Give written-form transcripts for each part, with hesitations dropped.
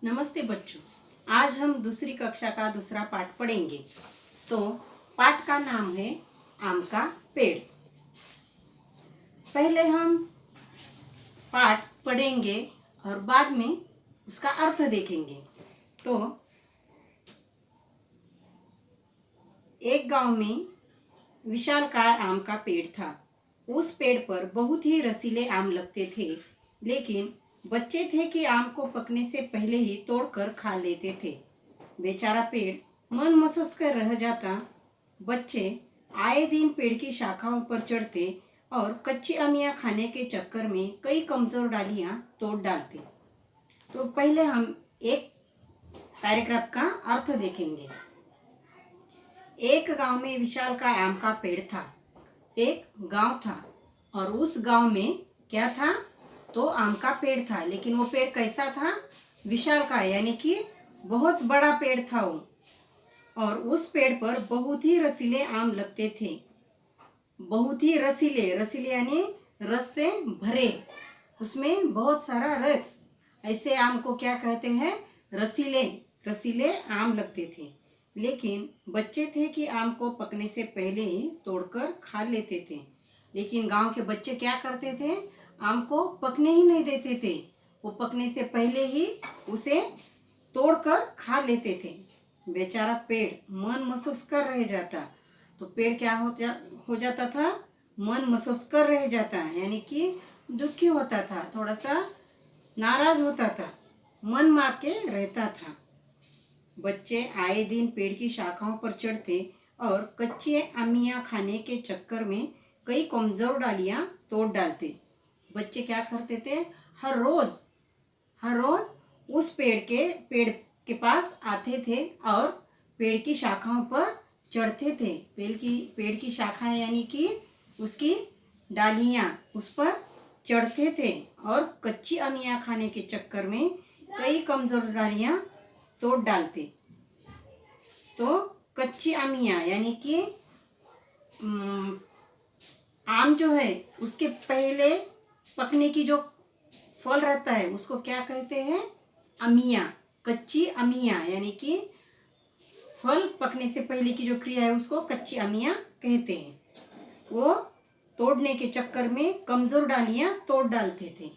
नमस्ते बच्चों। आज हम दूसरी कक्षा का दूसरा पाठ पढ़ेंगे। तो पाठ का नाम है आम का पेड़। पहले हम पाठ पढ़ेंगे और बाद में उसका अर्थ देखेंगे। तो एक गांव में विशालकाय आम का पेड़ था। उस पेड़ पर बहुत ही रसीले आम लगते थे, लेकिन बच्चे थे कि आम को पकने से पहले ही तोड़कर खा लेते थे। बेचारा पेड़ मन महसूस कर रह जाता। बच्चे आए दिन पेड़ की शाखाओं पर चढ़ते और कच्ची अमियाँ खाने के चक्कर में कई कमजोर डालियाँ तोड़ डालते। तो पहले हम एक पैराग्राफ का अर्थ देखेंगे। एक गांव में विशाल का आम का पेड़ था। एक गांव था और उस गांव में क्या था? तो आम का पेड़ था, लेकिन वो पेड़ कैसा था? विशाल का, यानी कि बहुत बड़ा पेड़ था वो। और उस पेड़ पर बहुत ही रसीले आम लगते थे। बहुत ही रसीले, रसीले यानी रस से भरे, उसमें बहुत सारा रस। ऐसे आम को क्या कहते हैं? रसीले, रसीले आम लगते थे। लेकिन बच्चे थे कि आम को पकने से पहले ही तोड़कर खा लेते थे। लेकिन गांव के बच्चे क्या करते थे? आम को पकने ही नहीं देते थे। वो पकने से पहले ही उसे तोड़कर खा लेते थे। बेचारा पेड़ मन महसूस कर रह जाता। तो पेड़ क्या हो जाता था? मन महसूस कर रह जाता, यानी कि दुखी होता था, थोड़ा सा नाराज होता था, मन मार के रहता था। बच्चे आए दिन पेड़ की शाखाओं पर चढ़ते और कच्चे अमियाँ खाने के चक्कर में कई कमजोर डालियाँ तोड़ डालते। बच्चे क्या करते थे? हर रोज उस पेड़ के पास आते थे और पेड़ की शाखाओं पर चढ़ते थे। पेड़ की शाखाएं यानी कि उसकी डालियाँ, उस पर चढ़ते थे और कच्ची अमियाँ खाने के चक्कर में कई कमजोर डालियाँ तोड़ डालते। तो कच्ची अमियाँ यानी कि आम जो है उसके पहले पकने की जो फल रहता है उसको क्या कहते हैं? अमियाँ, कच्ची अमियाँ, यानी कि फल पकने से पहले की जो क्रिया है उसको कच्ची अमियाँ कहते हैं। वो तोड़ने के चक्कर में कमजोर डालियाँ तोड़ डालते थे।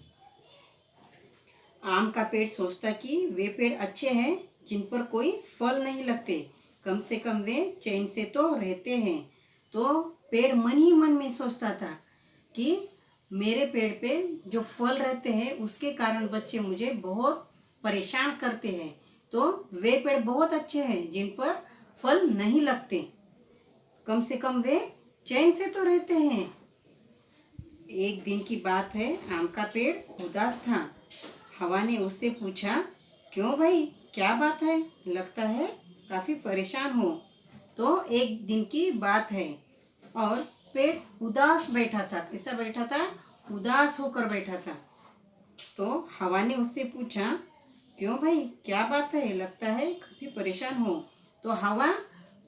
आम का पेड़ सोचता कि वे पेड़ अच्छे हैं जिन पर कोई फल नहीं लगते, कम से कम वे चैन से तो रहते हैं। तो पेड़ मन ही मन में सोचता था कि मेरे पेड़ पे जो फल रहते हैं उसके कारण बच्चे मुझे बहुत परेशान करते हैं। तो वे पेड़ बहुत अच्छे हैं जिन पर फल नहीं लगते, कम से कम वे चैन से तो रहते हैं। एक दिन की बात है, आम का पेड़ उदास था। हवा ने उससे पूछा, क्यों भाई, क्या बात है? लगता है काफ़ी परेशान हो। तो एक दिन की बात है और पेड़ उदास बैठा था। कैसा बैठा था? उदास होकर बैठा था। तो हवा ने उससे पूछा, क्यों भाई, क्या बात है? लगता है काफ़ी परेशान हो। तो हवा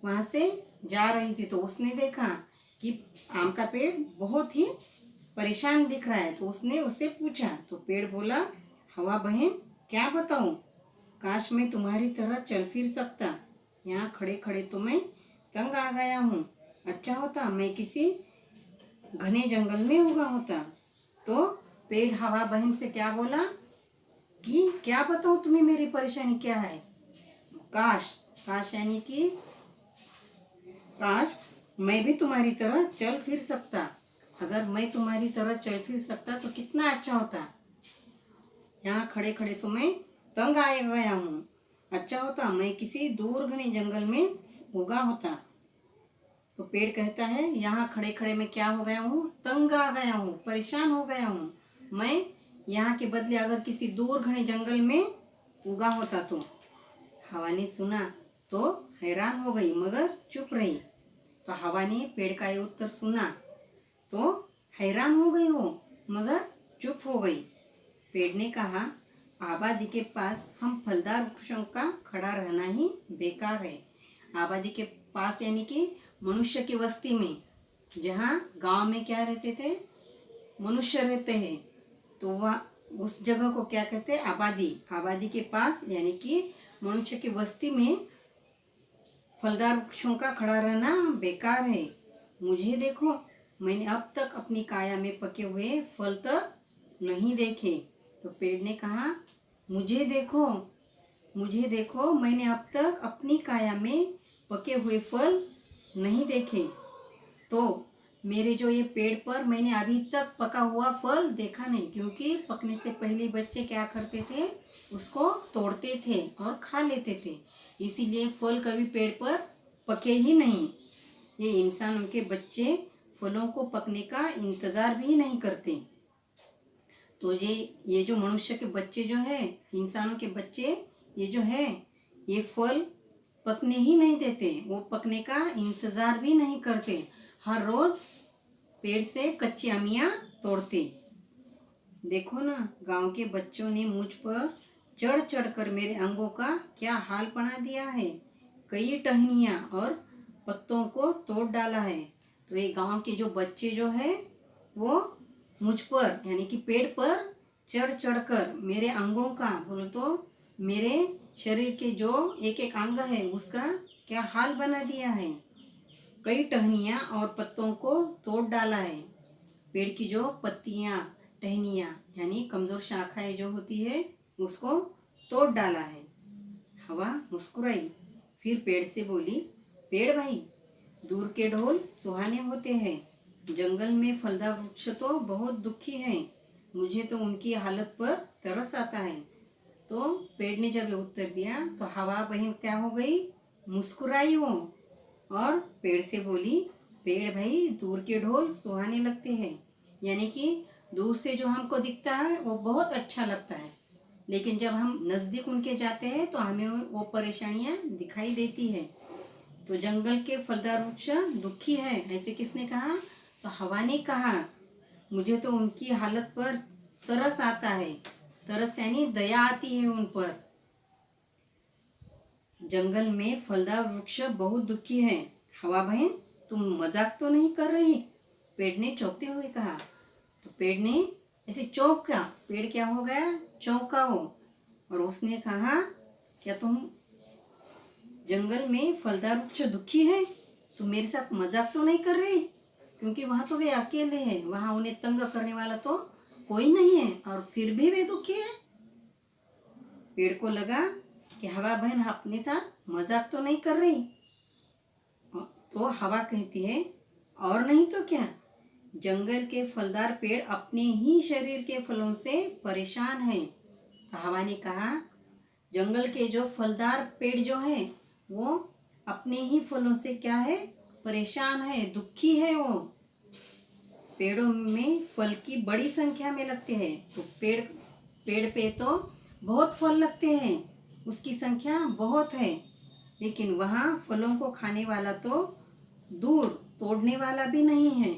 वहाँ से जा रही थी, तो उसने देखा कि आम का पेड़ बहुत ही परेशान दिख रहा है। तो उसने उससे पूछा, तो पेड़ बोला, हवा बहन, क्या बताऊँ, काश मैं तुम्हारी तरह चल फिर सकता। यहाँ खड़े खड़े तो मैं तंग आ गया हूँ। अच्छा होता मैं किसी घने जंगल में उगा होता। तो पेड़ हवा बहन से क्या बोला कि क्या बताऊँ तुम्हें मेरी परेशानी क्या है? काश, काश यानी कि काश मैं भी तुम्हारी तरह चल फिर सकता। अगर मैं तुम्हारी तरह चल फिर सकता तो कितना अच्छा होता। यहाँ खड़े खड़े तो मैं तंग आ गया हूँ। अच्छा होता मैं किसी दूर घने जंगल में उगा होता। तो पेड़ कहता है, यहाँ खड़े खड़े मैं क्या हो गया हूँ? तंग आ गया हूँ, परेशान हो गया हूँ। मैं यहाँ के बदले अगर किसी दूर घने जंगल में उगा होता तो। हवा ने सुना तो हैरान हो गई, मगर चुप रही। तो हवा ने पेड़ का ये उत्तर सुना तो हैरान हो गई वो, मगर चुप हो गई। पेड़ ने कहा, आबादी के पास हम फलदार वृक्षों का खड़ा रहना ही बेकार है। आबादी के पास यानी कि मनुष्य की बस्ती में, जहाँ गांव में क्या रहते थे? मनुष्य रहते हैं। तो वह उस जगह को क्या कहते हैं? आबादी। आबादी के पास यानी कि मनुष्य की बस्ती में फलदार वृक्षों का खड़ा रहना बेकार है। मुझे देखो, मैंने अब तक अपनी काया में पके हुए फल तक नहीं देखे। तो पेड़ ने कहा, मुझे देखो, मुझे देखो, मैंने अब तक अपनी काया में पके हुए फल नहीं देखे। तो मेरे जो ये पेड़ पर मैंने अभी तक पका हुआ फल देखा नहीं, क्योंकि पकने से पहले बच्चे क्या करते थे? उसको तोड़ते थे और खा लेते थे। इसीलिए फल कभी पेड़ पर पके ही नहीं। ये इंसानों के बच्चे फलों को पकने का इंतज़ार भी नहीं करते। तो ये जो मनुष्य के बच्चे जो है, इंसानों के बच्चे, ये जो है, ये फल पकने ही नहीं देते। वो पकने का इंतज़ार भी नहीं करते। हर रोज़ पेड़ से कच्ची आमियाँ तोड़ते। देखो ना, गांव के बच्चों ने मुझ पर चढ़ चढ़ कर मेरे अंगों का क्या हाल बना दिया है। कई टहनियाँ और पत्तों को तोड़ डाला है। तो ये गांव के जो बच्चे जो है, वो मुझ पर यानी कि पेड़ पर चढ़ चढ़ कर मेरे अंगों का, बोलो तो मेरे शरीर के जो एक एक अंग है उसका क्या हाल बना दिया है। कई टहनियाँ और पत्तों को तोड़ डाला है। पेड़ की जो पत्तियाँ, टहनियाँ यानी कमज़ोर शाखाएं जो होती है, उसको तोड़ डाला है। हवा मुस्कुराई, फिर पेड़ से बोली, पेड़ भाई, दूर के ढोल सुहाने होते हैं, जंगल में फलदार वृक्ष तो बहुत दुखी हैं, मुझे तो उनकी हालत पर तरस आता है। तो पेड़ ने जब उत्तर दिया तो हवा बहन क्या हो गई? मुस्कुराई वो, और पेड़ से बोली, पेड़ भाई, दूर के ढोल सुहाने लगते हैं, यानी कि दूर से जो हमको दिखता है वो बहुत अच्छा लगता है, लेकिन जब हम नज़दीक उनके जाते हैं तो हमें वो परेशानियां दिखाई देती है। तो जंगल के फलदार वृक्ष दुखी है, ऐसे किसने कहा? तो हवा ने कहा, मुझे तो उनकी हालत पर तरस आता है। तरस यानी दया आती है उन पर। जंगल में फलदार वृक्ष बहुत दुखी है। हवा बहन, तुम मजाक तो नहीं कर रही? पेड़ ने चौंकते हुए कहा। तो पेड़ ने ऐसे चौंका। पेड़ क्या हो गया? चौंका हो। और उसने कहा, क्या तुम जंगल में फलदार वृक्ष दुखी है? तुम मेरे साथ मजाक तो नहीं कर रही? क्योंकि वहाँ तो वे अकेले हैं, वहाँ उन्हें तंग करने वाला तो कोई नहीं है, और फिर भी वे दुखी है। पेड़ को लगा कि हवा बहन अपने साथ मजाक तो नहीं कर रही। तो हवा कहती है, और नहीं तो क्या, जंगल के फलदार पेड़ अपने ही शरीर के फलों से परेशान हैं। तो हवा ने कहा, जंगल के जो फलदार पेड़ जो है वो अपने ही फलों से क्या है? परेशान है, दुखी है। वो पेड़ों में फल की बड़ी संख्या में लगते हैं। तो पेड़ पे तो बहुत फल लगते हैं, उसकी संख्या बहुत है, लेकिन वहाँ फलों को खाने वाला तो दूर, तोड़ने वाला भी नहीं है।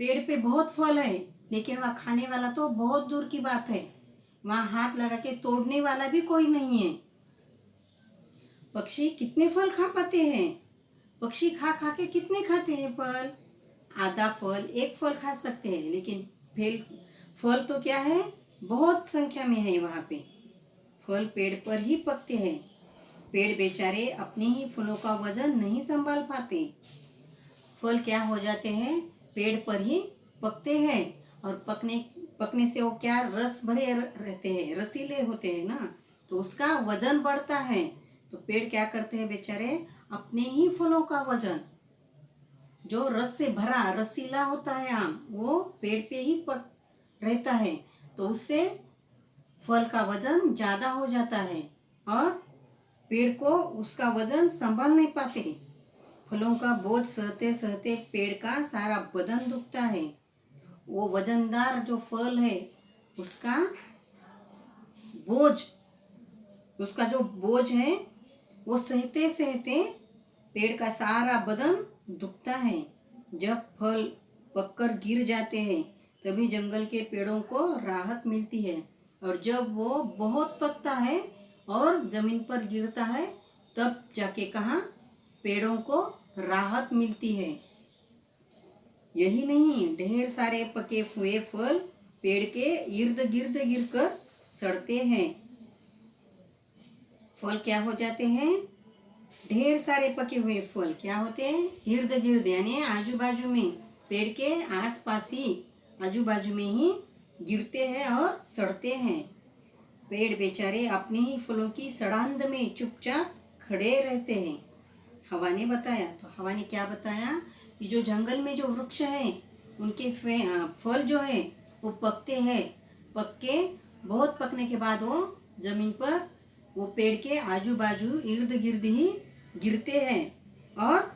पेड़ पे बहुत फल है, लेकिन वहाँ खाने वाला तो बहुत दूर की बात है। वहाँ हाथ लगा के तोड़ने वाला भी कोई नहीं है। पक्षी कितने फल खा पाते हैं? पक्षी खा खा के कितने खाते हैं फल? आधा फल, एक फल खा सकते हैं, लेकिन फल तो क्या है? बहुत संख्या में है वहाँ पे। फल पेड़ पर ही पकते हैं। पेड़ बेचारे अपने ही फलों का वजन नहीं संभाल पाते। फल क्या हो जाते हैं? पेड़ पर ही पकते हैं, और पकने से वो क्या रस भरे रहते हैं, रसीले होते हैं ना, तो उसका वजन बढ़ता है। तो पेड़ क्या करते हैं बेचारे? अपने ही फलों का वजन, जो रस से भरा रसीला होता है आम, वो पेड़ पे ही पक रहता है, तो उससे फल का वजन ज़्यादा हो जाता है, और पेड़ को उसका वजन संभाल नहीं पाते। फलों का बोझ सहते सहते पेड़ का सारा बदन दुखता है। वो वजनदार जो फल है, उसका बोझ, उसका जो बोझ है वो सहते सहते पेड़ का सारा बदन दुखता है। जब फल पककर गिर जाते हैं तभी जंगल के पेड़ों को राहत मिलती है, और जब वो बहुत पकता है और जमीन पर गिरता है तब जाके कहाँ पेड़ों को राहत मिलती है। यही नहीं, ढेर सारे पके हुए फल पेड़ के इर्द गिर्द गिरकर सड़ते हैं। फल क्या हो जाते हैं? ढेर सारे पके हुए फल क्या होते हैं? इर्द गिर्द यानी आजू बाजू में, पेड़ के आस पास ही, आजू बाजू में ही गिरते हैं और सड़ते हैं। पेड़ बेचारे अपने ही फलों की सड़ांध में चुपचाप खड़े रहते हैं। हवा ने बताया, तो हवा ने क्या बताया कि जो जंगल में जो वृक्ष हैं उनके फल जो है वो पकते हैं। पक के बहुत पकने के बाद वो जमीन पर, वो पेड़ के आजू बाजू इर्द गिर्द ही गिरते हैं और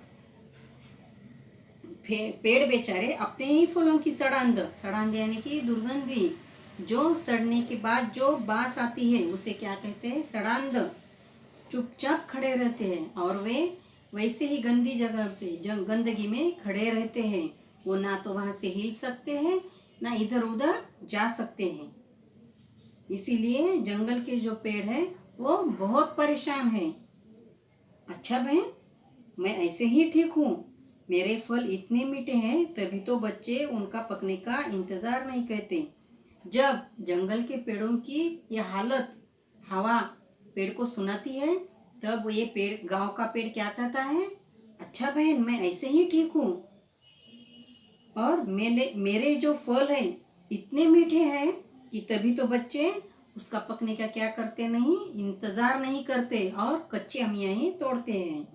पेड़ बेचारे अपने ही फलों की सड़ांध यानी कि दुर्गंधी, जो सड़ने के बाद जो बास आती है उसे क्या कहते हैं? सड़ांध। चुपचाप खड़े रहते हैं और वे वैसे ही गंदी जगह पे गंदगी में खड़े रहते हैं। वो ना तो वहां से हिल सकते हैं ना इधर उधर जा सकते हैं। इसीलिए जंगल के जो पेड़ है वो बहुत परेशान है। अच्छा बहन, मैं ऐसे ही ठीक हूँ, मेरे फल इतने मीठे हैं तभी तो बच्चे उनका पकने का इंतजार नहीं करते। जब जंगल के पेड़ों की यह हालत हवा पेड़ को सुनाती है तब ये पेड़, गांव का पेड़ क्या कहता है? अच्छा बहन, मैं ऐसे ही ठीक हूँ और मेरे जो फल हैं इतने मीठे हैं कि तभी तो बच्चे उसका पकने का क्या करते नहीं, इंतजार नहीं करते और कच्ची अमियाँ ही तोड़ते हैं।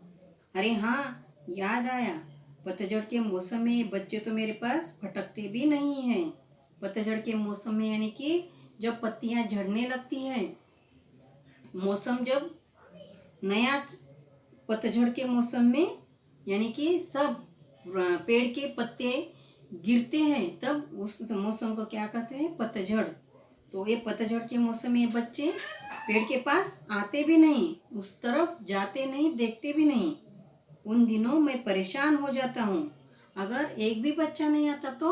अरे हाँ, याद आया, पतझड़ के मौसम में बच्चे तो मेरे पास फटकते भी नहीं हैं। पतझड़ के मौसम में यानी कि जब पत्तियां झड़ने लगती हैं, मौसम जब नया, पतझड़ के मौसम में यानी कि सब पेड़ के पत्ते गिरते हैं, तब उस मौसम को क्या कहते हैं? पतझड़। तो ये पतझड़ के मौसम में बच्चे पेड़ के पास आते भी नहीं, उस तरफ जाते नहीं, देखते भी नहीं। उन दिनों मैं परेशान हो जाता हूँ। अगर एक भी बच्चा नहीं आता तो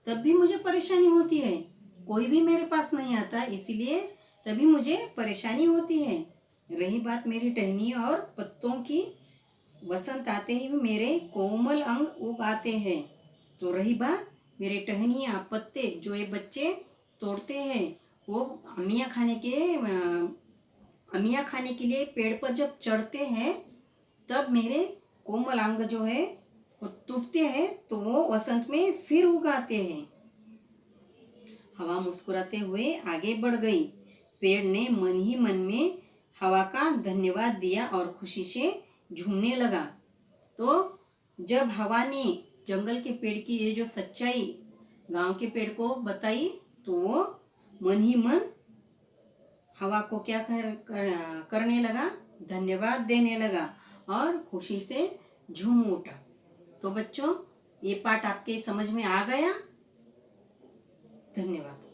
तब भी मुझे परेशानी होती है। कोई भी मेरे पास नहीं आता, इसलिए तभी मुझे परेशानी होती है। रही बात मेरी टहनी और पत्तों की, बसंत आते ही मेरे कोमल अंग उग आते हैं। तो रही बात मेरे टहनियाँ, पत्ते जो ये बच्चे तोड़ते हैं, वो अमियाँ खाने के लिए पेड़ पर जब चढ़ते हैं तब मेरे कोमल अंग जो है वो टूटते हैं, तो वो वसंत में फिर उगाते हैं। हवा मुस्कुराते हुए आगे बढ़ गई। पेड़ ने मन ही मन में हवा का धन्यवाद दिया और खुशी से झूमने लगा। तो जब हवा ने जंगल के पेड़ की ये जो सच्चाई गांव के पेड़ को बताई तो वो मन ही मन हवा को क्या करने लगा? धन्यवाद देने लगा और खुशी से झूम उठा। तो बच्चों, ये पाठ आपके समझ में आ गया? धन्यवाद।